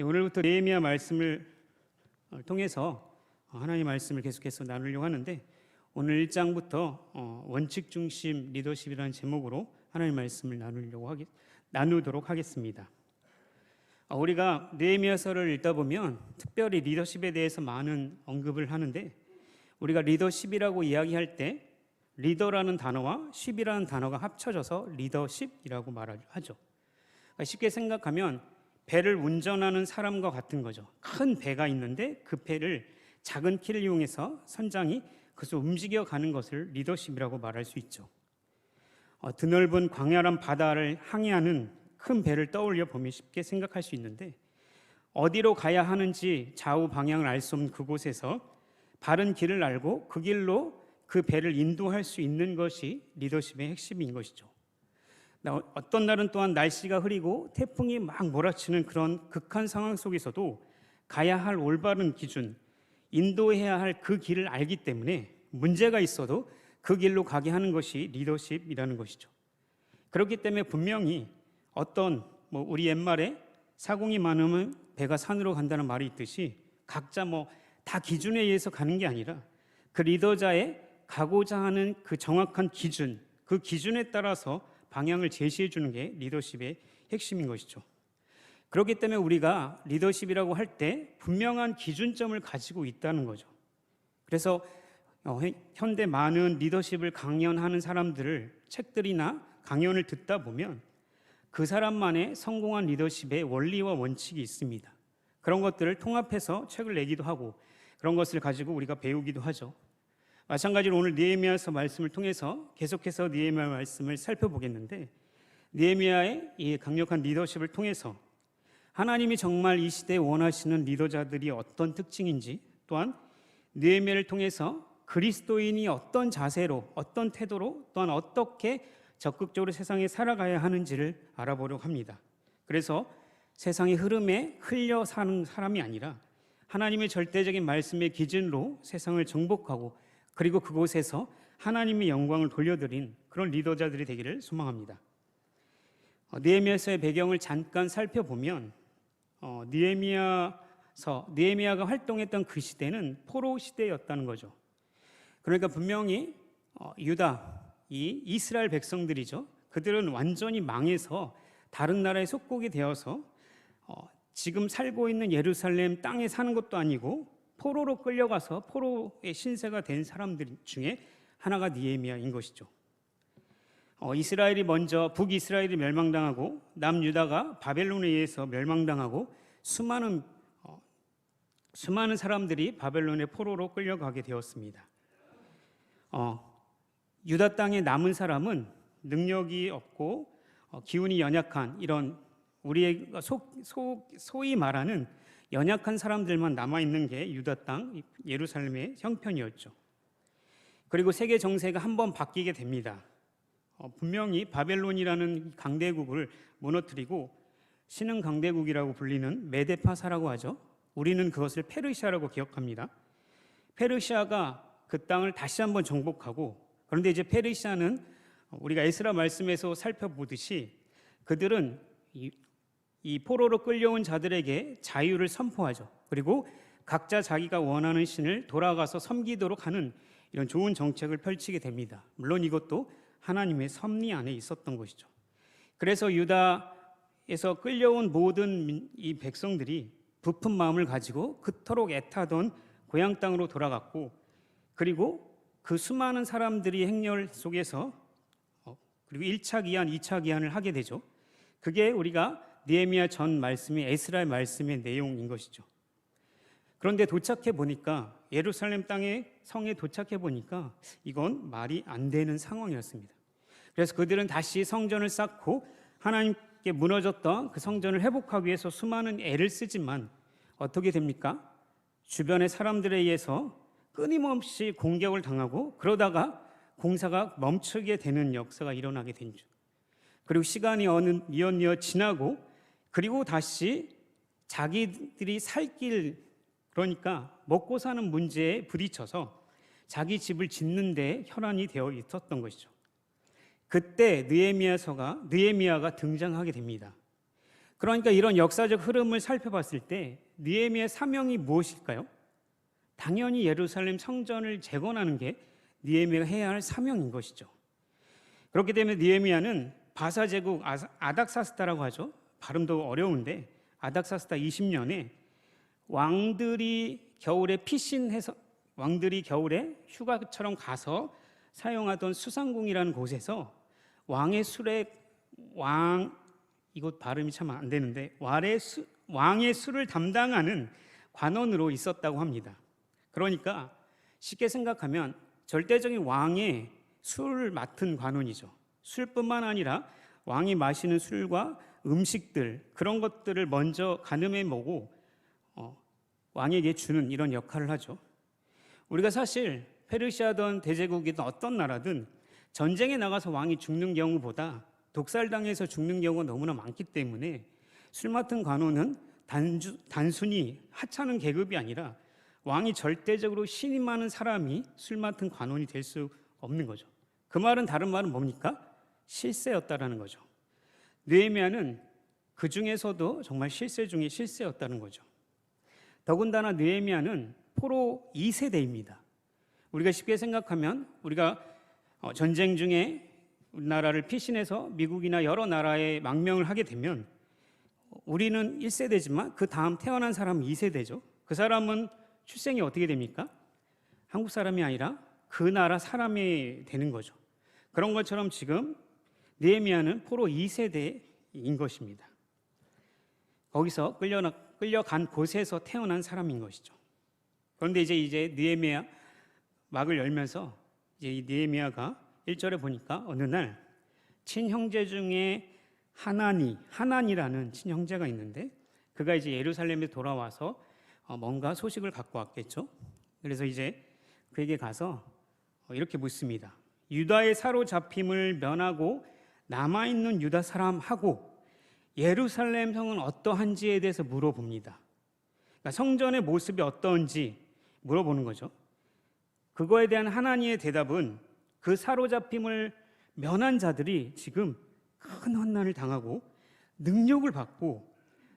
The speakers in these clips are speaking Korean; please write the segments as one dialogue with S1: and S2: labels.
S1: 네, 오늘부터 느헤미야 말씀을 통해서 하나님의 말씀을 계속해서 나누려고 하는데, 오늘 1장부터 원칙 중심 리더십이라는 제목으로 하나님의 말씀을 나누도록 하겠습니다. 우리가 느헤미야서를 읽다 보면 특별히 리더십에 대해서 많은 언급을 하는데, 우리가 리더십이라고 이야기할 때 리더라는 단어와 십이라는 단어가 합쳐져서 리더십이라고 말하죠. 쉽게 생각하면 배를 운전하는 사람과 같은 거죠. 큰 배가 있는데 그 배를 작은 키를 이용해서 선장이 그것을 움직여가는 것을 리더십이라고 말할 수 있죠. 드넓은 광활한 바다를 항해하는 큰 배를 떠올려 보면 쉽게 생각할 수 있는데, 어디로 가야 하는지 좌우 방향을 알 수 없는 그곳에서 바른 길을 알고 그 길로 그 배를 인도할 수 있는 것이 리더십의 핵심인 것이죠. 어떤 날은 또한 날씨가 흐리고 태풍이 막 몰아치는 그런 극한 상황 속에서도 가야 할 올바른 기준, 인도해야 할 그 길을 알기 때문에 문제가 있어도 그 길로 가게 하는 것이 리더십이라는 것이죠. 그렇기 때문에 분명히 우리 옛말에 사공이 많으면 배가 산으로 간다는 말이 있듯이 각자 다 기준에 의해서 가는 게 아니라 그 리더자의 가고자 하는 그 정확한 기준, 그 기준에 따라서 방향을 제시해 주는 게 리더십의 핵심인 것이죠. 그렇기 때문에 우리가 리더십이라고 할 때 분명한 기준점을 가지고 있다는 거죠. 그래서 현대 많은 리더십을 강연하는 사람들을 책들이나 강연을 듣다 보면 그 사람만의 성공한 리더십의 원리와 원칙이 있습니다. 그런 것들을 통합해서 책을 내기도 하고 그런 것을 가지고 우리가 배우기도 하죠. 마찬가지로 오늘 느헤미야서 말씀을 통해서 계속해서 느헤미야 말씀을 살펴보겠는데, 느헤미야의 이 강력한 리더십을 통해서 하나님이 정말 이 시대에 원하시는 리더자들이 어떤 특징인지, 또한 느헤미야를 통해서 그리스도인이 어떤 자세로, 어떤 태도로, 또한 어떻게 적극적으로 세상에 살아가야 하는지를 알아보려고 합니다. 그래서 세상의 흐름에 흘려 사는 사람이 아니라 하나님의 절대적인 말씀의 기준으로 세상을 정복하고 그리고 그곳에서 하나님의 영광을 돌려드린 그런 리더자들이 되기를 소망합니다. 느헤미야서의 배경을 잠깐 살펴보면 느헤미야가 활동했던 그 시대는 포로 시대였다는 거죠. 그러니까 분명히 유다, 이 이스라엘 백성들이죠. 그들은 완전히 망해서 다른 나라에 속국이 되어서 지금 살고 있는 예루살렘 땅에 사는 것도 아니고 포로로 끌려가서 포로의 신세가 된 사람들 중에 하나가 느헤미야인 것이죠. 이스라엘이 먼저 북이스라엘이 멸망당하고 남유다가 바벨론에 의해서 멸망당하고 수많은 사람들이 바벨론의 포로로 끌려가게 되었습니다. 유다 땅에 남은 사람은 능력이 없고 기운이 연약한 이런 우리가 소위 말하는 연약한 사람들만 남아있는 게 유다 땅 예루살렘의 형편이었죠. 그리고 세계 정세가 한번 바뀌게 됩니다. 분명히 바벨론이라는 강대국을 무너뜨리고 신흥 강대국이라고 불리는 메데파사라고 하죠. 우리는 그것을 페르시아라고 기억합니다. 페르시아가 그 땅을 다시 한번 정복하고, 그런데 이제 페르시아는 우리가 에스라 말씀에서 살펴보듯이 그들은 이 포로로 끌려온 자들에게 자유를 선포하죠. 그리고 각자 자기가 원하는 신을 돌아가서 섬기도록 하는 이런 좋은 정책을 펼치게 됩니다. 물론 이것도 하나님의 섭리 안에 있었던 것이죠. 그래서 유다에서 끌려온 모든 이 백성들이 부푼 마음을 가지고 그토록 애타던 고향 땅으로 돌아갔고, 그리고 그 수많은 사람들이 행렬 속에서 그리고 1차 기한, 2차 기한을 하게 되죠. 그게 우리가 느헤미야 전 말씀이 에스라의 말씀의 내용인 것이죠. 그런데 도착해 보니까 예루살렘 성에 도착해 보니까 이건 말이 안 되는 상황이었습니다. 그래서 그들은 다시 성전을 쌓고 하나님께 무너졌던 그 성전을 회복하기 위해서 수많은 애를 쓰지만 어떻게 됩니까? 주변의 사람들에 의해서 끊임없이 공격을 당하고 그러다가 공사가 멈추게 되는 역사가 일어나게 된죠. 그리고 시간이 뉘엿뉘엿 지나고 그리고 다시 자기들이 살 길, 그러니까 먹고 사는 문제에 부딪혀서 자기 집을 짓는 데 혈안이 되어 있었던 것이죠. 그때 느헤미야가 등장하게 됩니다. 그러니까 이런 역사적 흐름을 살펴봤을 때 느헤미야의 사명이 무엇일까요? 당연히 예루살렘 성전을 재건하는 게 느헤미야가 해야 할 사명인 것이죠. 그렇기 때문에 느헤미야는 바사 제국 아닥사스다라고 하죠. 발음도 어려운데 아닥사스다 20년에 왕들이 겨울에 휴가처럼 가서 사용하던 수상궁이라는 곳에서 이곳 발음이 참 안 되는데 왕의 술을 담당하는 관원으로 있었다고 합니다. 그러니까 쉽게 생각하면 절대적인 왕의 술을 맡은 관원이죠. 술뿐만 아니라 왕이 마시는 술과 음식들 그런 것들을 먼저 가늠해 보고 왕에게 주는 이런 역할을 하죠. 우리가 사실 페르시아든 대제국이든 어떤 나라든 전쟁에 나가서 왕이 죽는 경우보다 독살당해서 죽는 경우가 너무나 많기 때문에 술 맡은 관원은 단순히 하찮은 계급이 아니라 왕이 절대적으로 신임하는 사람이 술 맡은 관원이 될 수 없는 거죠. 그 말은 다른 말은 뭡니까? 실세였다라는 거죠. 느헤미야는 그 중에서도 정말 실세 중에 실세였다는 거죠. 더군다나 느헤미야는 포로 2세대입니다. 우리가 쉽게 생각하면 우리가 전쟁 중에 우리나라를 피신해서 미국이나 여러 나라에 망명을 하게 되면 우리는 1세대지만 그 다음 태어난 사람은 2세대죠. 그 사람은 출생이 어떻게 됩니까? 한국 사람이 아니라 그 나라 사람이 되는 거죠. 그런 것처럼 지금 느헤미야는 포로 2세대인 것입니다. 거기서 끌려간 곳에서 태어난 사람인 것이죠. 그런데 이제 느헤미야 막을 열면서 이제 이 느헤미야가 1절에 보니까 어느 날 친형제 중에 하난이라는 친형제가 있는데 그가 이제 예루살렘에 돌아와서 뭔가 소식을 갖고 왔겠죠. 그래서 이제 그에게 가서 이렇게 묻습니다. 유다의 사로잡힘을 면하고 남아있는 유다 사람하고 예루살렘 성은 어떠한지에 대해서 물어봅니다. 그러니까 성전의 모습이 어떠한지 물어보는 거죠. 그거에 대한 하나님의 대답은 그 사로잡힘을 면한 자들이 지금 큰 환난을 당하고 능력을 받고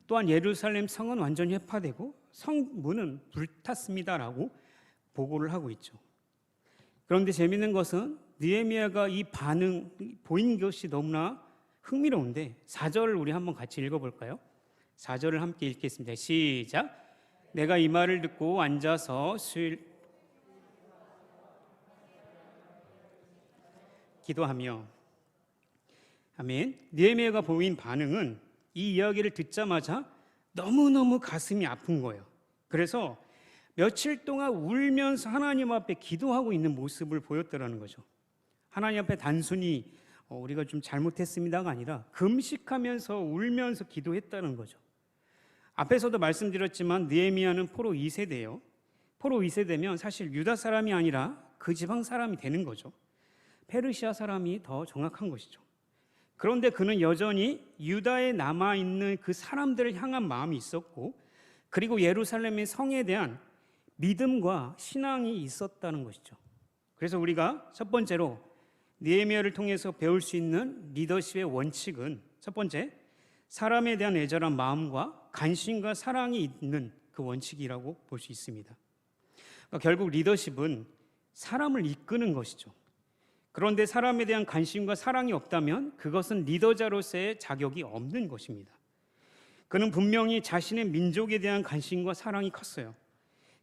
S1: 또한 예루살렘 성은 완전히 회파되고 성문은 불탔습니다라고 보고를 하고 있죠. 그런데 재미있는 것은 느헤미야가 이 반응 보인 것이 너무나 흥미로운데 4절을 우리 한번 같이 읽어볼까요? 4절을 함께 읽겠습니다. 시작. 내가 이 말을 듣고 앉아서 기도하며 아멘. 느헤미야가 보인 반응은 이 이야기를 듣자마자 너무너무 가슴이 아픈 거예요. 그래서 며칠 동안 울면서 하나님 앞에 기도하고 있는 모습을 보였더라는 거죠. 하나님 앞에 단순히 우리가 좀 잘못했습니다가 아니라 금식하면서 울면서 기도했다는 거죠. 앞에서도 말씀드렸지만 느헤미야는 포로 2세대예요. 포로 2세대면 사실 유다 사람이 아니라 그 지방 사람이 되는 거죠. 페르시아 사람이 더 정확한 것이죠. 그런데 그는 여전히 유다에 남아있는 그 사람들을 향한 마음이 있었고 그리고 예루살렘의 성에 대한 믿음과 신앙이 있었다는 것이죠. 그래서 우리가 첫 번째로 느헤미야를 통해서 배울 수 있는 리더십의 원칙은 첫 번째, 사람에 대한 애절한 마음과 관심과 사랑이 있는 그 원칙이라고 볼 수 있습니다. 그러니까 결국 리더십은 사람을 이끄는 것이죠. 그런데 사람에 대한 관심과 사랑이 없다면 그것은 리더자로서의 자격이 없는 것입니다. 그는 분명히 자신의 민족에 대한 관심과 사랑이 컸어요.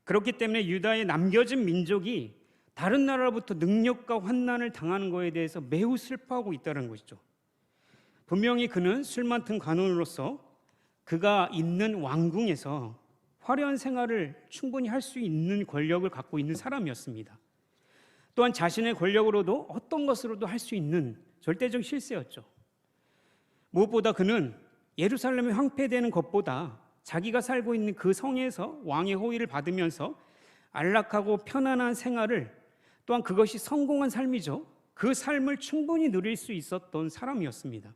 S1: 그렇기 때문에 유다에 남겨진 민족이 다른 나라로부터 능력과 환난을 당하는 것에 대해서 매우 슬퍼하고 있다는 것이죠. 분명히 그는 술 맡은 관원으로서 그가 있는 왕궁에서 화려한 생활을 충분히 할 수 있는 권력을 갖고 있는 사람이었습니다. 또한 자신의 권력으로도 어떤 것으로도 할 수 있는 절대적 실세였죠. 무엇보다 그는 예루살렘이 황폐되는 것보다 자기가 살고 있는 그 성에서 왕의 호의를 받으면서 안락하고 편안한 생활을 또한 그것이 성공한 삶이죠. 그 삶을 충분히 누릴 수 있었던 사람이었습니다.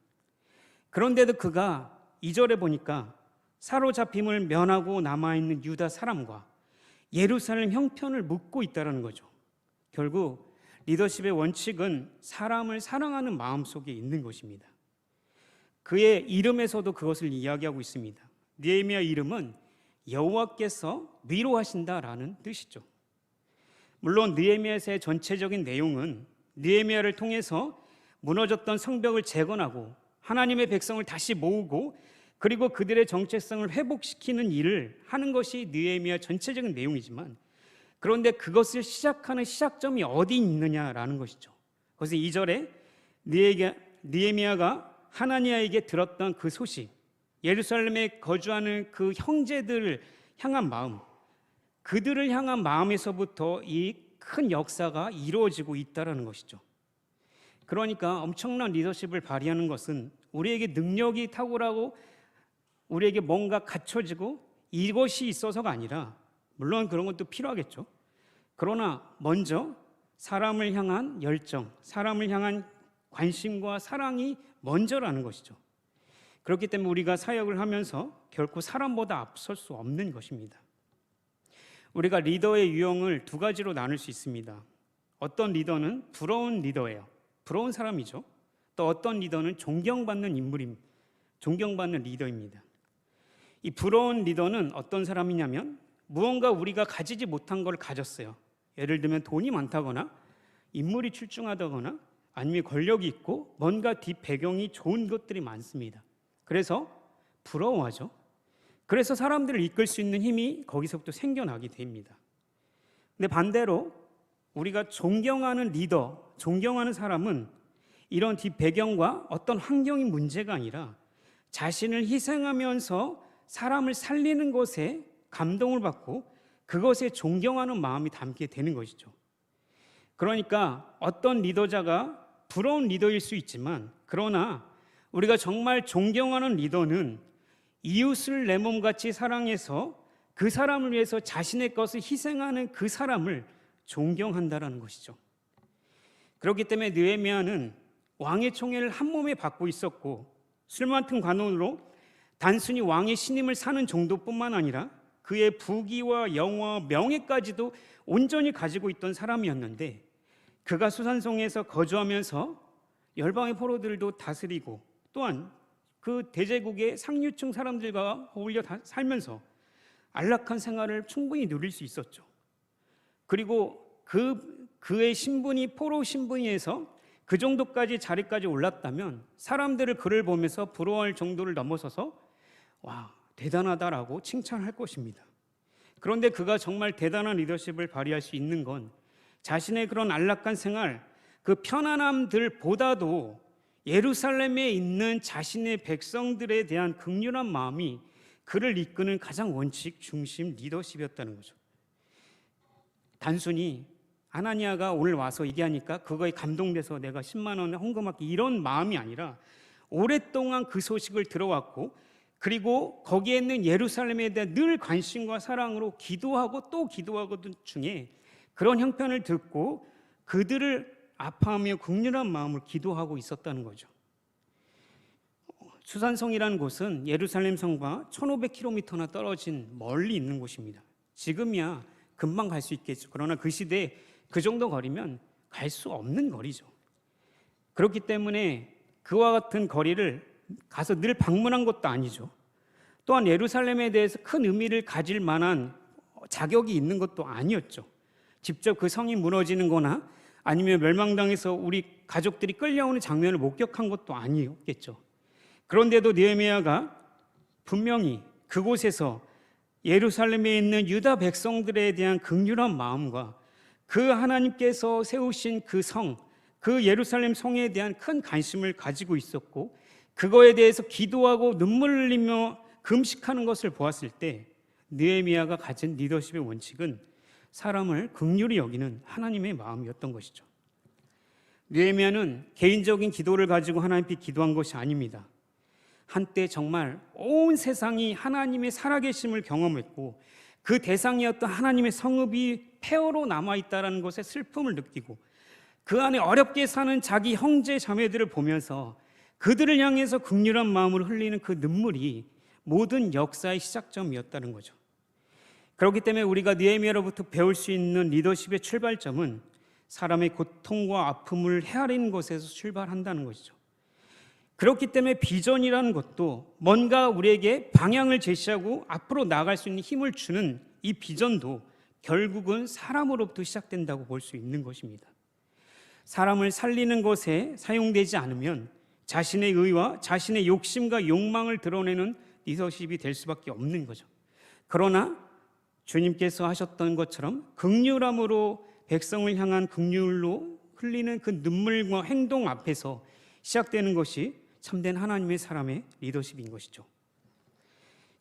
S1: 그런데도 그가 2절에 보니까 사로잡힘을 면하고 남아있는 유다 사람과 예루살렘 형편을 묻고 있다는 거죠. 결국 리더십의 원칙은 사람을 사랑하는 마음 속에 있는 것입니다. 그의 이름에서도 그것을 이야기하고 있습니다. 느헤미야 이름은 여호와께서 위로하신다라는 뜻이죠. 물론 느헤미야서의 전체적인 내용은 느헤미야를 통해서 무너졌던 성벽을 재건하고 하나님의 백성을 다시 모으고 그리고 그들의 정체성을 회복시키는 일을 하는 것이 느헤미야 전체적인 내용이지만, 그런데 그것을 시작하는 시작점이 어디 있느냐라는 것이죠. 그래서 2절에 느헤미야가 하나니아에게 들었던 그 소식, 예루살렘에 거주하는 그 형제들을 향한 마음, 그들을 향한 마음에서부터 이 큰 역사가 이루어지고 있다는 것이죠. 그러니까 엄청난 리더십을 발휘하는 것은 우리에게 능력이 탁월하고 우리에게 뭔가 갖춰지고 이것이 있어서가 아니라, 물론 그런 것도 필요하겠죠. 그러나 먼저 사람을 향한 열정, 사람을 향한 관심과 사랑이 먼저라는 것이죠. 그렇기 때문에 우리가 사역을 하면서 결코 사람보다 앞설 수 없는 것입니다. 우리가 리더의 유형을 두 가지로 나눌 수 있습니다. 어떤 리더는 부러운 리더예요. 부러운 사람이죠. 또 어떤 리더는 존경받는 인물입니다. 존경받는 리더입니다. 이 부러운 리더는 어떤 사람이냐면 무언가 우리가 가지지 못한 걸 가졌어요. 예를 들면 돈이 많다거나 인물이 출중하다거나 아니면 권력이 있고 뭔가 뒷배경이 좋은 것들이 많습니다. 그래서 부러워하죠. 그래서 사람들을 이끌 수 있는 힘이 거기서부터 생겨나게 됩니다. 근데 반대로 우리가 존경하는 리더, 존경하는 사람은 이런 뒷배경과 어떤 환경이 문제가 아니라 자신을 희생하면서 사람을 살리는 것에 감동을 받고 그것에 존경하는 마음이 담게 되는 것이죠. 그러니까 어떤 리더자가 부러운 리더일 수 있지만, 그러나 우리가 정말 존경하는 리더는 이웃을 내 몸같이 사랑해서 그 사람을 위해서 자신의 것을 희생하는 그 사람을 존경한다라는 것이죠. 그렇기 때문에 느헤미야는 왕의 총애를 한 몸에 받고 있었고, 술 맡은 관원으로 단순히 왕의 신임을 사는 정도뿐만 아니라 그의 부귀와 영화와 명예까지도 온전히 가지고 있던 사람이었는데, 그가 수산성에서 거주하면서 열방의 포로들도 다스리고 또한 그 대제국의 상류층 사람들과 어울려 살면서 안락한 생활을 충분히 누릴 수 있었죠. 그리고 그의 신분이 포로 신분에서 그 정도까지 자리까지 올랐다면 사람들을 그를 보면서 부러워할 정도를 넘어서서 와, 대단하다라고 칭찬할 것입니다. 그런데 그가 정말 대단한 리더십을 발휘할 수 있는 건 자신의 그런 안락한 생활, 그 편안함들보다도 예루살렘에 있는 자신의 백성들에 대한 긍휼한 마음이 그를 이끄는 가장 원칙 중심 리더십이었다는 거죠. 단순히 하나니아가 오늘 와서 얘기하니까 그거에 감동돼서 내가 10만 원 헌금할게 이런 마음이 아니라, 오랫동안 그 소식을 들어왔고 그리고 거기에 있는 예루살렘에 대한 늘 관심과 사랑으로 기도하고 또 기도하고 중에 그런 형편을 듣고 그들을 아파하며 긍휼한 마음을 기도하고 있었다는 거죠. 수산성이라는 곳은 예루살렘 성과 1500km나 떨어진 멀리 있는 곳입니다. 지금이야 금방 갈 수 있겠죠. 그러나 그 시대에 그 정도 거리면 갈 수 없는 거리죠. 그렇기 때문에 그와 같은 거리를 가서 늘 방문한 것도 아니죠. 또한 예루살렘에 대해서 큰 의미를 가질 만한 자격이 있는 것도 아니었죠. 직접 그 성이 무너지는 거나 아니면 멸망당해서 우리 가족들이 끌려오는 장면을 목격한 것도 아니었겠죠. 그런데도 느헤미야가 분명히 그곳에서 예루살렘에 있는 유다 백성들에 대한 긍휼한 마음과 그 하나님께서 세우신 그 성, 그 예루살렘 성에 대한 큰 관심을 가지고 있었고, 그거에 대해서 기도하고 눈물을 흘리며 금식하는 것을 보았을 때 느헤미야가 가진 리더십의 원칙은 사람을 긍휼히 여기는 하나님의 마음이었던 것이죠. 느헤미야는 개인적인 기도를 가지고 하나님께 기도한 것이 아닙니다. 한때 정말 온 세상이 하나님의 살아계심을 경험했고 그 대상이었던 하나님의 성읍이 폐허로 남아있다는 것에 슬픔을 느끼고 그 안에 어렵게 사는 자기 형제 자매들을 보면서 그들을 향해서 긍휼한 마음을 흘리는 그 눈물이 모든 역사의 시작점이었다는 거죠. 그렇기 때문에 우리가 느헤미야로부터 배울 수 있는 리더십의 출발점은 사람의 고통과 아픔을 헤아리는 것에서 출발한다는 것이죠. 그렇기 때문에 비전이라는 것도 뭔가 우리에게 방향을 제시하고 앞으로 나아갈 수 있는 힘을 주는 이 비전도 결국은 사람으로부터 시작된다고 볼 수 있는 것입니다. 사람을 살리는 것에 사용되지 않으면 자신의 의와 자신의 욕심과 욕망을 드러내는 리더십이 될 수밖에 없는 거죠. 그러나 주님께서 하셨던 것처럼 긍휼함으로 백성을 향한 긍휼로 흘리는 그 눈물과 행동 앞에서 시작되는 것이 참된 하나님의 사람의 리더십인 것이죠.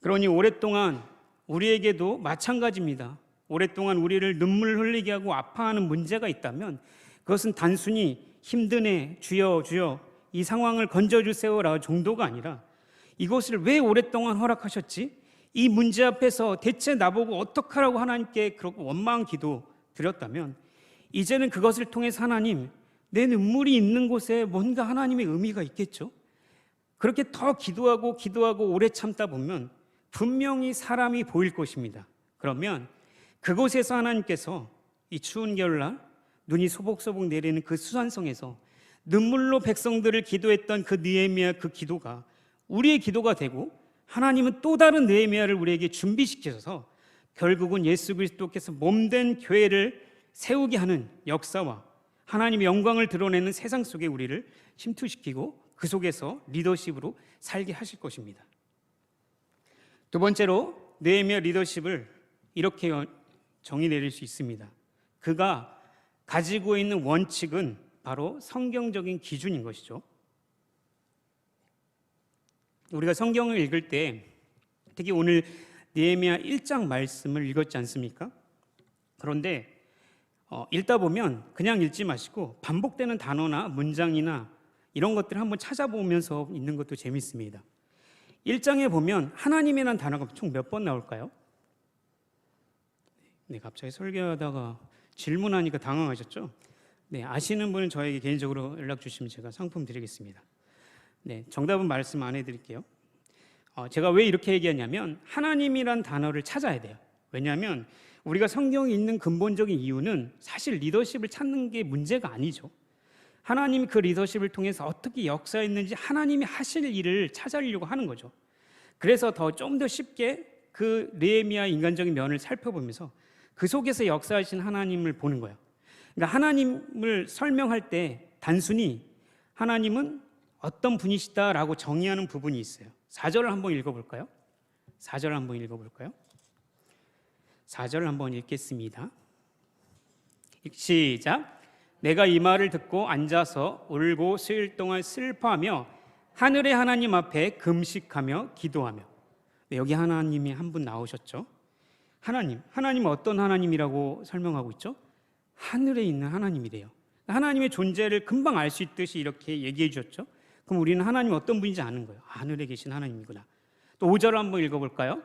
S1: 그러니 오랫동안 우리에게도 마찬가지입니다. 오랫동안 우리를 눈물 흘리게 하고 아파하는 문제가 있다면 그것은 단순히 힘드네 주여 주여 이 상황을 건져주세요라 정도가 아니라 이것을 왜 오랫동안 허락하셨지? 이 문제 앞에서 대체 나보고 어떡하라고 하나님께 그렇게 원망 기도 드렸다면 이제는 그것을 통해서 하나님 내 눈물이 있는 곳에 뭔가 하나님의 의미가 있겠죠. 그렇게 더 기도하고 오래 참다 보면 분명히 사람이 보일 것입니다. 그러면 그곳에서 하나님께서 이 추운 겨울날 눈이 소복소복 내리는 그 수산성에서 눈물로 백성들을 기도했던 그 느헤미야 그 기도가 우리의 기도가 되고 하나님은 또 다른 느헤미야를 우리에게 준비시켜서 결국은 예수 그리스도께서 몸된 교회를 세우게 하는 역사와 하나님의 영광을 드러내는 세상 속에 우리를 침투시키고 그 속에서 리더십으로 살게 하실 것입니다. 두 번째로 느헤미야 리더십을 이렇게 정의 내릴 수 있습니다. 그가 가지고 있는 원칙은 바로 성경적인 기준인 것이죠. 우리가 성경을 읽을 때 특히 오늘 느헤미야 1장 말씀을 읽었지 않습니까? 그런데 읽다 보면 그냥 읽지 마시고 반복되는 단어나 문장이나 이런 것들을 한번 찾아보면서 읽는 것도 재밌습니다. 1장에 보면 하나님이라는 단어가 총 몇 번 나올까요? 네, 갑자기 설교하다가 질문하니까 당황하셨죠? 네, 아시는 분은 저에게 개인적으로 연락 주시면 제가 상품 드리겠습니다. 네, 정답은 말씀 안 해드릴게요. 제가 왜 이렇게 얘기하냐면 하나님이란 단어를 찾아야 돼요. 왜냐하면 우리가 성경에 있는 근본적인 이유는 사실 리더십을 찾는 게 문제가 아니죠. 하나님이 그 리더십을 통해서 어떻게 역사했는지 하나님이 하실 일을 찾아내려고 하는 거죠. 그래서 좀 더 쉽게 그 느헤미야 인간적인 면을 살펴보면서 그 속에서 역사하신 하나님을 보는 거예요. 그러니까 하나님을 설명할 때 단순히 하나님은 어떤 분이시다라고 정의하는 부분이 있어요. 4절을 한번 읽어볼까요? 4절 한번 읽어볼까요? 4절 한번 읽겠습니다. 시작. 내가 이 말을 듣고 앉아서 울고 수일 동안 슬퍼하며 하늘의 하나님 앞에 금식하며 기도하며. 네, 여기 하나님이 한 분 나오셨죠. 하나님은 어떤 하나님이라고 설명하고 있죠? 하늘에 있는 하나님이래요. 하나님의 존재를 금방 알 수 있듯이 이렇게 얘기해 주셨죠. 그럼 우리는 하나님 어떤 분인지 아는 거예요. 하늘에 계신 하나님이구나. 또 5절을 한번 읽어볼까요?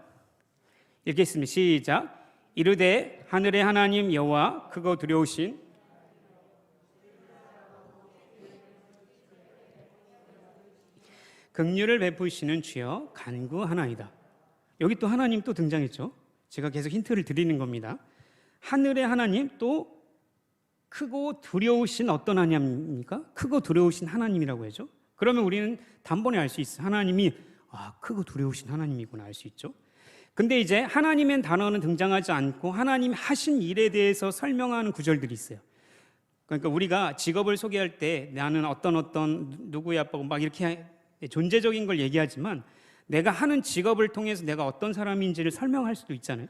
S1: 읽겠습니다. 시작. 이르되 하늘의 하나님 여호와 크고 두려우신 긍휼을 베푸시는 주여 간구하나이다. 여기 또 하나님 또 등장했죠. 제가 계속 힌트를 드리는 겁니다. 하늘의 하나님 또 크고 두려우신 어떤 하나님입니까? 크고 두려우신 하나님이라고 하죠. 그러면 우리는 단번에 알 수 있어요. 하나님이 크고 두려우신 하나님이구나 알 수 있죠. 근데 이제 하나님의 단어는 등장하지 않고 하나님이 하신 일에 대해서 설명하는 구절들이 있어요. 그러니까 우리가 직업을 소개할 때 나는 어떤 누구의 아빠고 막 이렇게 존재적인 걸 얘기하지만 내가 하는 직업을 통해서 내가 어떤 사람인지를 설명할 수도 있잖아요.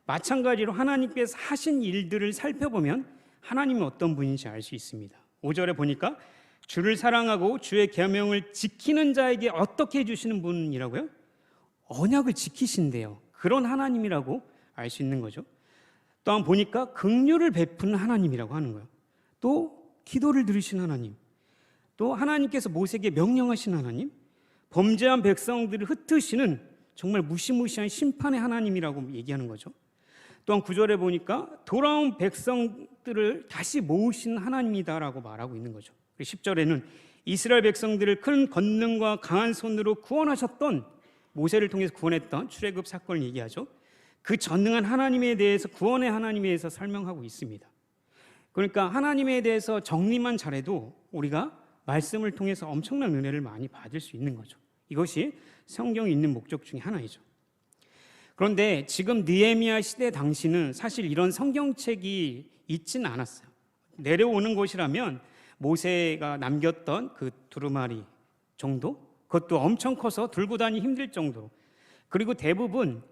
S1: 마찬가지로 하나님께서 하신 일들을 살펴보면 하나님은 어떤 분인지 알 수 있습니다. 5절에 보니까 주를 사랑하고 주의 계명을 지키는 자에게 어떻게 해주시는 분이라고요? 언약을 지키신대요. 그런 하나님이라고 알 수 있는 거죠. 또한 보니까 긍휼을 베푸는 하나님이라고 하는 거예요. 또 기도를 들으신 하나님, 또 하나님께서 모세에게 명령하신 하나님, 범죄한 백성들을 흩으시는 정말 무시무시한 심판의 하나님이라고 얘기하는 거죠. 또한 9절에 보니까 돌아온 백성들을 다시 모으신 하나님이다라고 말하고 있는 거죠. 10절에는 이스라엘 백성들을 큰 권능과 강한 손으로 구원하셨던 모세를 통해서 구원했던 출애굽 사건을 얘기하죠. 그 전능한 하나님에 대해서 구원의 하나님에 대해서 설명하고 있습니다. 그러니까 하나님에 대해서 정리만 잘해도 우리가 말씀을 통해서 엄청난 은혜를 많이 받을 수 있는 거죠. 이것이 성경이 있는 목적 중에 하나이죠. 그런데 지금 느헤미야 시대 당시는 사실 이런 성경책이 있지는 않았어요. 내려오는 곳이라면 모세가 남겼던 그 두루마리 정도? 그것도 엄청 커서 들고 다니기 힘들 정도로. 그리고 대부분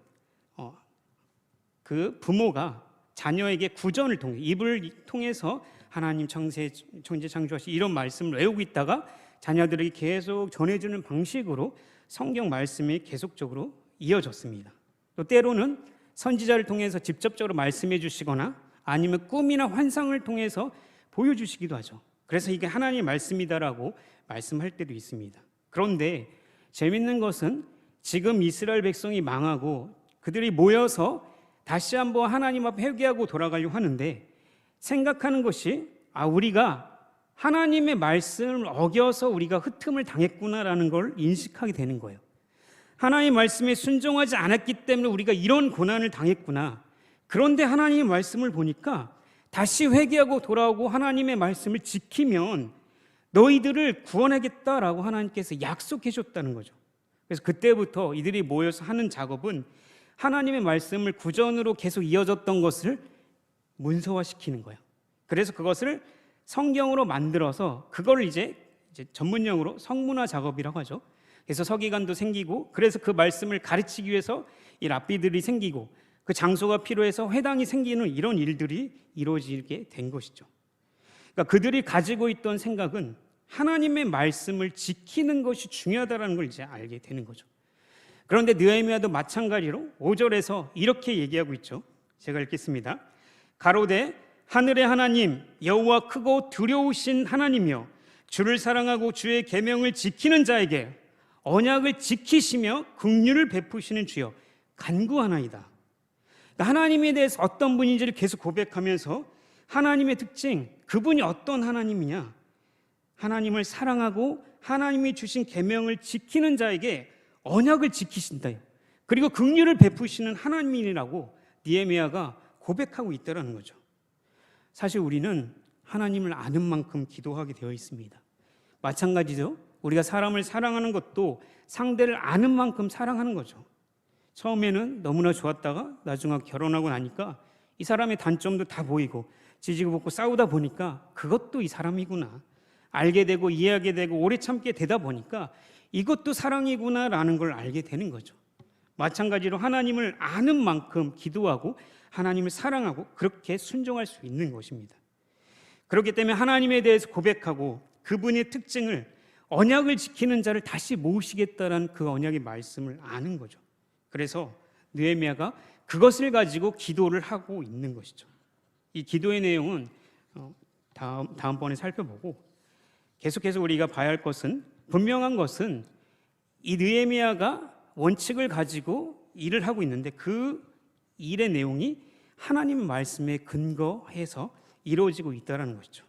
S1: 그 부모가 자녀에게 구전을 통해, 입을 통해서 하나님 천재 창조하시 이런 말씀을 외우고 있다가 자녀들에게 계속 전해주는 방식으로 성경 말씀이 계속적으로 이어졌습니다. 또 때로는 선지자를 통해서 직접적으로 말씀해 주시거나 아니면 꿈이나 환상을 통해서 보여주시기도 하죠. 그래서 이게 하나님의 말씀이다라고 말씀할 때도 있습니다. 그런데 재밌는 것은 지금 이스라엘 백성이 망하고 그들이 모여서 다시 한번 하나님 앞에 회개하고 돌아가려고 하는데 생각하는 것이 우리가 하나님의 말씀을 어겨서 우리가 흑틈을 당했구나라는 걸 인식하게 되는 거예요. 하나님의 말씀에 순종하지 않았기 때문에 우리가 이런 고난을 당했구나. 그런데 하나님의 말씀을 보니까 다시 회개하고 돌아오고 하나님의 말씀을 지키면 너희들을 구원하겠다라고 하나님께서 약속해 줬다는 거죠. 그래서 그때부터 이들이 모여서 하는 작업은 하나님의 말씀을 구전으로 계속 이어졌던 것을 문서화시키는 거예요. 그래서 그것을 성경으로 만들어서 그걸 이제 전문용어로 성문화 작업이라고 하죠. 그래서 서기관도 생기고, 그래서 그 말씀을 가르치기 위해서 이 랍비들이 생기고, 그 장소가 필요해서 회당이 생기는 이런 일들이 이루어지게 된 것이죠. 그러니까 그들이 가지고 있던 생각은 하나님의 말씀을 지키는 것이 중요하다는 걸 이제 알게 되는 거죠. 그런데 느헤미야도 마찬가지로 5절에서 이렇게 얘기하고 있죠. 제가 읽겠습니다. 가로되 하늘의 하나님 여호와 크고 두려우신 하나님이여 주를 사랑하고 주의 계명을 지키는 자에게 언약을 지키시며 긍휼을 베푸시는 주여 간구하나이다. 하나님에 대해서 어떤 분인지를 계속 고백하면서 하나님의 특징, 그분이 어떤 하나님이냐, 하나님을 사랑하고 하나님이 주신 계명을 지키는 자에게 언약을 지키신다. 그리고 긍휼을 베푸시는 하나님이라고 느헤미야가 고백하고 있다는 거죠. 사실 우리는 하나님을 아는 만큼 기도하게 되어 있습니다. 마찬가지죠. 우리가 사람을 사랑하는 것도 상대를 아는 만큼 사랑하는 거죠. 처음에는 너무나 좋았다가 나중에 결혼하고 나니까 이 사람의 단점도 다 보이고 지지고 볶고 싸우다 보니까 그것도 이 사람이구나, 알게 되고 이해하게 되고 오래 참게 되다 보니까 이것도 사랑이구나라는 걸 알게 되는 거죠. 마찬가지로 하나님을 아는 만큼 기도하고 하나님을 사랑하고 그렇게 순종할 수 있는 것입니다. 그렇기 때문에 하나님에 대해서 고백하고 그분의 특징을, 언약을 지키는 자를 다시 모으시겠다라는 그 언약의 말씀을 아는 거죠. 그래서 느헤미야가 그것을 가지고 기도를 하고 있는 것이죠. 이 기도의 내용은 다음번에 살펴보고, 계속해서 우리가 봐야 할 것은, 분명한 것은 이 느헤미야가 원칙을 가지고 일을 하고 있는데 그 일의 내용이 하나님의 말씀에 근거해서 이루어지고 있다는 것이죠.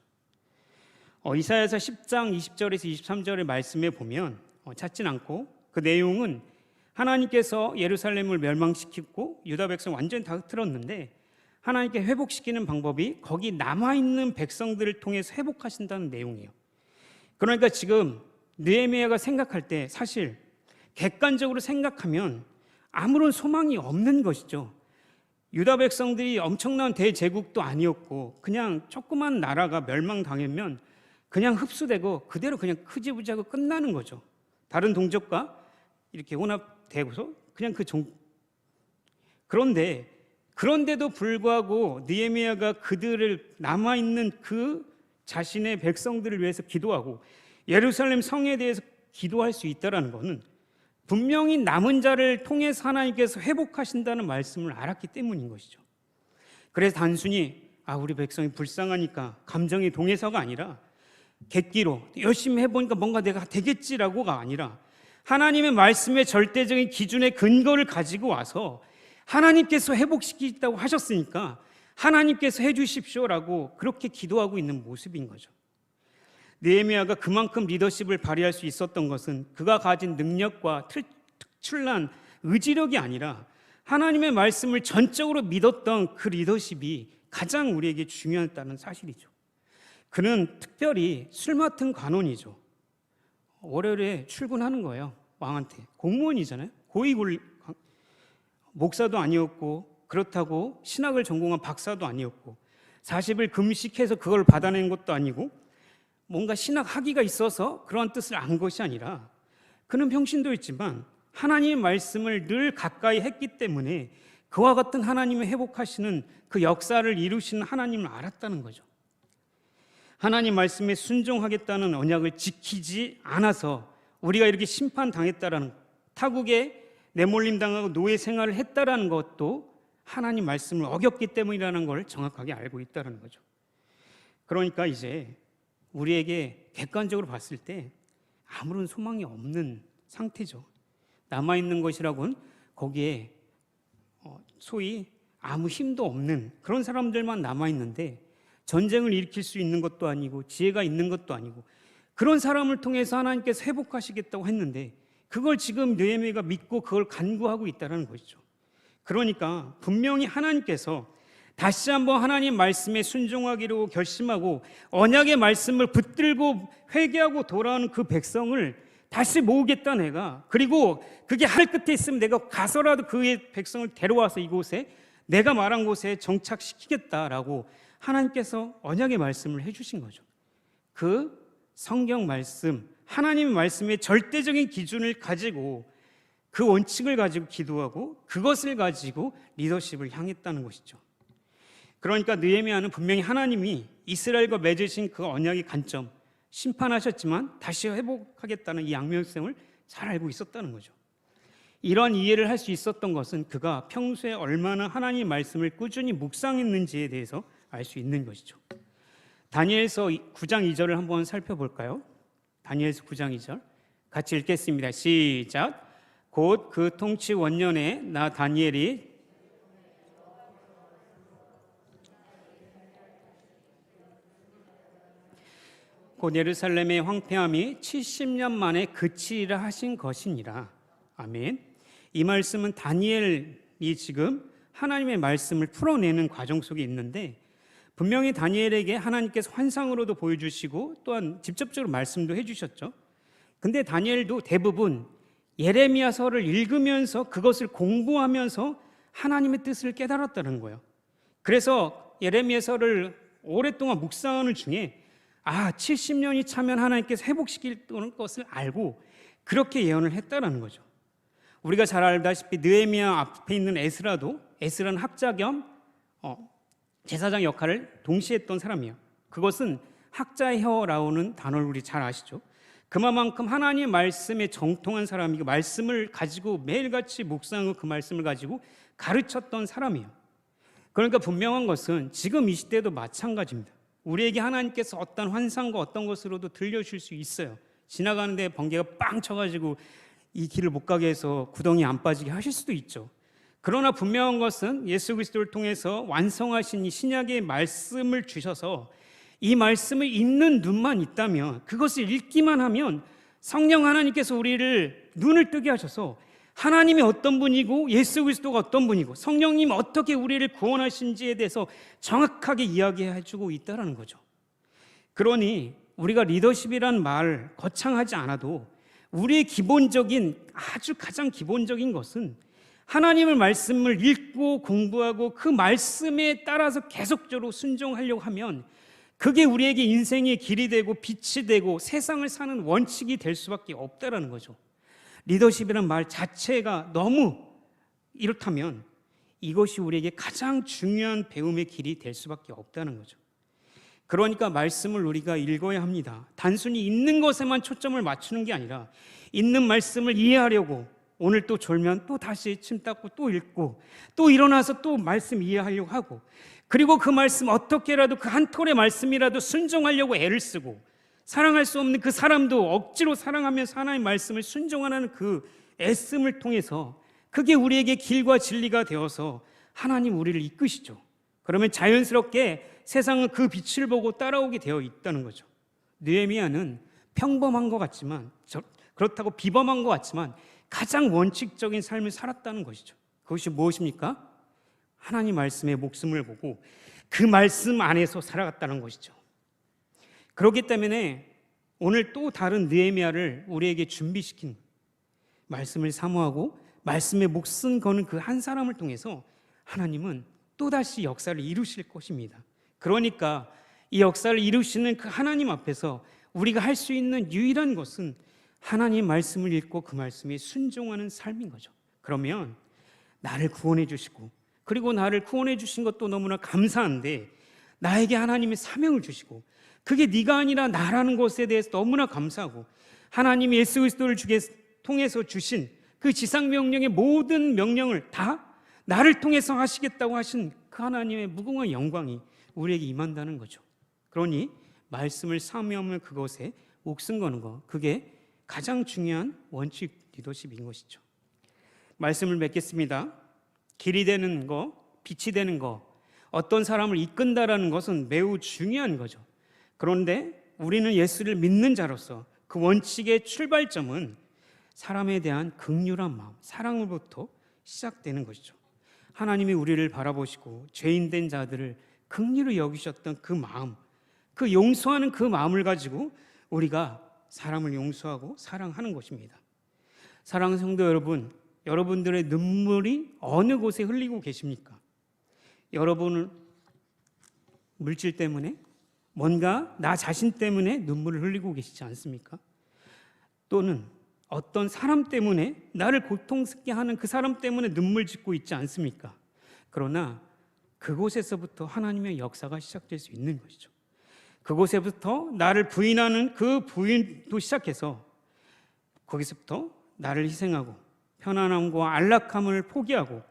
S1: 이사야서 10장 20절에서 23절의 말씀에 보면 찾진 않고, 그 내용은 하나님께서 예루살렘을 멸망시키고 유다 백성 완전히 다 흩트렀는데 하나님께 회복시키는 방법이 거기 남아있는 백성들을 통해서 회복하신다는 내용이에요. 그러니까 지금 느헤미야가 생각할 때 사실 객관적으로 생각하면 아무런 소망이 없는 것이죠. 유다 백성들이 엄청난 대제국도 아니었고 그냥 조그만 나라가 멸망당하면 그냥 흡수되고 그대로 그냥 흐지부지하고 끝나는 거죠. 다른 동족과 이렇게 혼합되고서 그냥 그런데도 불구하고 느헤미야가 그들을 남아있는 그 자신의 백성들을 위해서 기도하고 예루살렘 성에 대해서 기도할 수 있다는 것은 분명히 남은 자를 통해서 하나님께서 회복하신다는 말씀을 알았기 때문인 것이죠. 그래서 단순히 우리 백성이 불쌍하니까 감정이 동해서가 아니라 객기로 열심히 해보니까 뭔가 내가 되겠지라고가 아니라 하나님의 말씀의 절대적인 기준의 근거를 가지고 와서 하나님께서 회복시키겠다고 하셨으니까 하나님께서 해주십시오라고 그렇게 기도하고 있는 모습인 거죠. 느헤미야가 그만큼 리더십을 발휘할 수 있었던 것은 그가 가진 능력과 특출난 의지력이 아니라 하나님의 말씀을 전적으로 믿었던 그 리더십이 가장 우리에게 중요했다는 사실이죠. 그는 특별히 술 맡은 관원이죠. 월요일에 출근하는 거예요. 왕한테. 공무원이잖아요. 목사도 아니었고, 그렇다고 신학을 전공한 박사도 아니었고, 40일 금식해서 그걸 받아낸 것도 아니고, 뭔가 신학 학위가 있어서 그런 뜻을 안 것이 아니라, 그는 평신도였지만 하나님의 말씀을 늘 가까이 했기 때문에 그와 같은 하나님의 회복하시는 그 역사를 이루시는 하나님을 알았다는 거죠. 하나님 말씀에 순종하겠다는 언약을 지키지 않아서 우리가 이렇게 심판당했다라는, 타국에 내몰림 당하고 노예 생활을 했다라는 것도 하나님 말씀을 어겼기 때문이라는 걸 정확하게 알고 있다는 거죠. 그러니까 이제 우리에게 객관적으로 봤을 때 아무런 소망이 없는 상태죠. 남아있는 것이라고는 거기에 소위 아무 힘도 없는 그런 사람들만 남아있는데, 전쟁을 일으킬 수 있는 것도 아니고 지혜가 있는 것도 아니고, 그런 사람을 통해서 하나님께서 회복하시겠다고 했는데 그걸 지금 느헤미야가 믿고 그걸 간구하고 있다는 것이죠. 그러니까 분명히 하나님께서 다시 한번 하나님 말씀에 순종하기로 결심하고 언약의 말씀을 붙들고 회개하고 돌아오는 그 백성을 다시 모으겠다 내가, 그리고 그게 할 끝에 있으면 내가 가서라도 그의 백성을 데려와서 이곳에 내가 말한 곳에 정착시키겠다라고 하나님께서 언약의 말씀을 해주신 거죠. 그 성경 말씀, 하나님의 말씀의 절대적인 기준을 가지고 그 원칙을 가지고 기도하고 그것을 가지고 리더십을 향했다는 것이죠. 그러니까 느헤미야는 분명히 하나님이 이스라엘과 맺으신 그 언약의 관점, 심판하셨지만 다시 회복하겠다는 이 양면성을 잘 알고 있었다는 거죠. 이런 이해를 할 수 있었던 것은 그가 평소에 얼마나 하나님의 말씀을 꾸준히 묵상했는지에 대해서 알 수 있는 것이죠. 다니엘서 9장 2절을 한번 살펴볼까요? 다니엘서 9장 2절 같이 읽겠습니다. 시작. 곧 그 통치 원년에 나 다니엘이 곧 예루살렘의 황폐함이 70년 만에 그치리라 하신 것이니라. 아멘. 이 말씀은 다니엘이 지금 하나님의 말씀을 풀어내는 과정 속에 있는데, 분명히 다니엘에게 하나님께서 환상으로도 보여주시고 또한 직접적으로 말씀도 해주셨죠. 근데 다니엘도 대부분 예레미야서를 읽으면서 그것을 공부하면서 하나님의 뜻을 깨달았다는 거예요. 그래서 예레미야서를 오랫동안 묵상하는 중에 70년이 차면 하나님께서 회복시킬 것을 알고 그렇게 예언을 했다라는 거죠. 우리가 잘 알다시피 느헤미야 앞에 있는 에스라는 학자 겸 제사장 역할을 동시에 했던 사람이에요. 그것은 학자의 혀라고는 단어를 우리 잘 아시죠. 그만큼 하나님의 말씀에 정통한 사람이고 말씀을 가지고 매일같이 묵상하고 그 말씀을 가지고 가르쳤던 사람이에요. 그러니까 분명한 것은 지금 이 시대도 마찬가지입니다. 우리에게 하나님께서 어떤 환상과 어떤 것으로도 들려주실 수 있어요. 지나가는데 번개가 빵 쳐가지고 이 길을 못 가게 해서 구덩이 안 빠지게 하실 수도 있죠. 그러나 분명한 것은 예수 그리스도를 통해서 완성하신 이 신약의 말씀을 주셔서 이 말씀을 읽는 눈만 있다면, 그것을 읽기만 하면 성령 하나님께서 우리를 눈을 뜨게 하셔서 하나님이 어떤 분이고 예수 그리스도가 어떤 분이고 성령님 어떻게 우리를 구원하신지에 대해서 정확하게 이야기해 주고 있다는 거죠. 그러니 우리가 리더십이란 말 거창하지 않아도 우리의 기본적인, 아주 가장 기본적인 것은 하나님의 말씀을 읽고 공부하고 그 말씀에 따라서 계속적으로 순종하려고 하면 그게 우리에게 인생의 길이 되고 빛이 되고 세상을 사는 원칙이 될 수밖에 없다는 거죠. 리더십이라는 말 자체가 너무 이렇다면 이것이 우리에게 가장 중요한 배움의 길이 될 수밖에 없다는 거죠. 그러니까 말씀을 우리가 읽어야 합니다. 단순히 읽는 것에만 초점을 맞추는 게 아니라 읽는 말씀을 이해하려고 오늘 또 졸면 또 다시 침 닦고 또 읽고 또 일어나서 또 말씀 이해하려고 하고, 그리고 그 말씀 어떻게라도 그 한 톨의 말씀이라도 순종하려고 애를 쓰고, 사랑할 수 없는 그 사람도 억지로 사랑하면서 하나님의 말씀을 순종하는 그 애씀을 통해서 그게 우리에게 길과 진리가 되어서 하나님 우리를 이끄시죠. 그러면 자연스럽게 세상은 그 빛을 보고 따라오게 되어 있다는 거죠. 느헤미야는 평범한 것 같지만, 그렇다고 비범한 것 같지만 가장 원칙적인 삶을 살았다는 것이죠. 그것이 무엇입니까? 하나님 말씀에 목숨을 보고 그 말씀 안에서 살아갔다는 것이죠. 그렇기 때문에 오늘 또 다른 느헤미야를 우리에게 준비시킨 말씀을 사모하고 말씀에 목숨 거는 그 한 사람을 통해서 하나님은 또다시 역사를 이루실 것입니다. 그러니까 이 역사를 이루시는 그 하나님 앞에서 우리가 할 수 있는 유일한 것은 하나님 말씀을 읽고 그 말씀에 순종하는 삶인 거죠. 그러면 나를 구원해 주시고, 그리고 나를 구원해 주신 것도 너무나 감사한데 나에게 하나님의 사명을 주시고, 그게 네가 아니라 나라는 것에 대해서 너무나 감사하고, 하나님이 예수 그리스도를 통해서 주신 그 지상 명령의 모든 명령을 다 나를 통해서 하시겠다고 하신 그 하나님의 무궁한 영광이 우리에게 임한다는 거죠. 그러니 말씀을 사모하면 그것에 목숨 거는 것, 그게 가장 중요한 원칙 리더십인 것이죠. 말씀을 맺겠습니다. 길이 되는 것, 빛이 되는 것, 어떤 사람을 이끈다라는 것은 매우 중요한 거죠. 그런데 우리는 예수를 믿는 자로서 그 원칙의 출발점은 사람에 대한 긍휼한 마음, 사랑으로부터 시작되는 것이죠. 하나님이 우리를 바라보시고 죄인된 자들을 긍휼히 여기셨던 그 마음, 그 용서하는 그 마음을 가지고 우리가 사람을 용서하고 사랑하는 것입니다. 사랑하는 성도 여러분, 여러분들의 눈물이 어느 곳에 흘리고 계십니까? 여러분은 물질 때문에, 뭔가 나 자신 때문에 눈물을 흘리고 계시지 않습니까? 또는 어떤 사람 때문에, 나를 고통스럽게 하는 그 사람 때문에 눈물 짓고 있지 않습니까? 그러나 그곳에서부터 하나님의 역사가 시작될 수 있는 것이죠. 그곳에부터 나를 부인하는 그 부인도 시작해서 거기서부터 나를 희생하고 편안함과 안락함을 포기하고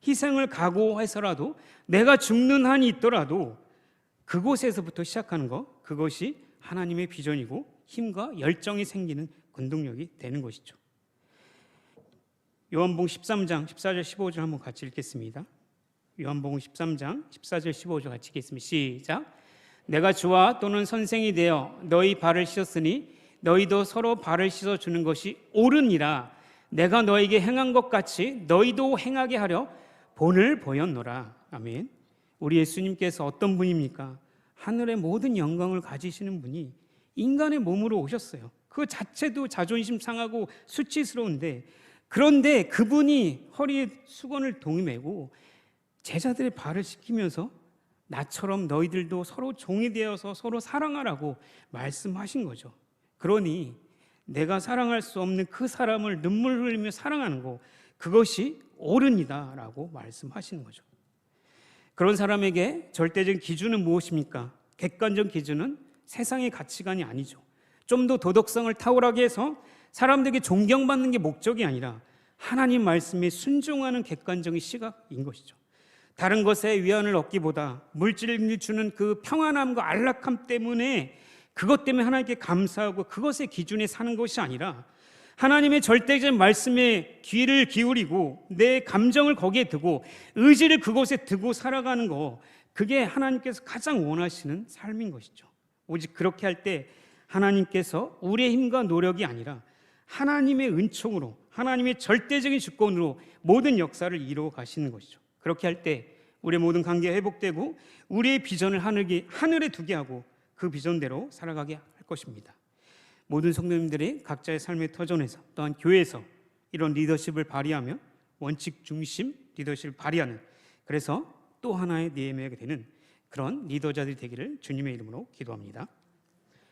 S1: 희생을 각오해서라도 내가 죽는 한이 있더라도 그곳에서부터 시작하는 것, 그것이 하나님의 비전이고 힘과 열정이 생기는 원동력이 되는 것이죠. 요한복음 13장 14절 15절 한번 같이 읽겠습니다. 요한복음 13장 14절 15절 같이 읽겠습니다. 시작. 내가 주와 또는 선생이 되어 너희 발을 씻었으니 너희도 서로 발을 씻어주는 것이 옳으니라. 내가 너에게 행한 것 같이 너희도 행하게 하려 본을 보였노라. 아멘. 우리 예수님께서 어떤 분입니까? 하늘의 모든 영광을 가지시는 분이 인간의 몸으로 오셨어요. 그 자체도 자존심 상하고 수치스러운데, 그런데 그분이 허리에 수건을 동이매고 제자들의 발을 씻기면서 나처럼 너희들도 서로 종이 되어서 서로 사랑하라고 말씀하신 거죠. 그러니 내가 사랑할 수 없는 그 사람을 눈물 흘리며 사랑하는 것, 그것이 옳으니다라고 말씀하시는 거죠. 그런 사람에게 절대적인 기준은 무엇입니까? 객관적 기준은 세상의 가치관이 아니죠. 좀 더 도덕성을 탁월하게 해서 사람들에게 존경받는 게 목적이 아니라 하나님 말씀에 순종하는 객관적인 시각인 것이죠. 다른 것에 위안을 얻기보다 물질이 주는 그 평안함과 안락함 때문에, 그것 때문에 하나님께 감사하고 그것의 기준에 사는 것이 아니라 하나님의 절대적인 말씀에 귀를 기울이고 내 감정을 거기에 두고 의지를 그곳에 두고 살아가는 거, 그게 하나님께서 가장 원하시는 삶인 것이죠. 오직 그렇게 할 때 하나님께서 우리의 힘과 노력이 아니라 하나님의 은총으로, 하나님의 절대적인 주권으로 모든 역사를 이루어 가시는 것이죠. 그렇게 할 때 우리의 모든 관계가 회복되고 우리의 비전을 하늘에 두게 하고 그 비전대로 살아가게 할 것입니다. 모든 성도님들이 각자의 삶의 터전에서, 또한 교회에서 이런 리더십을 발휘하며 원칙 중심 리더십을 발휘하는, 그래서 또 하나의 느헤미야가 되는 그런 리더자들이 되기를 주님의 이름으로 기도합니다.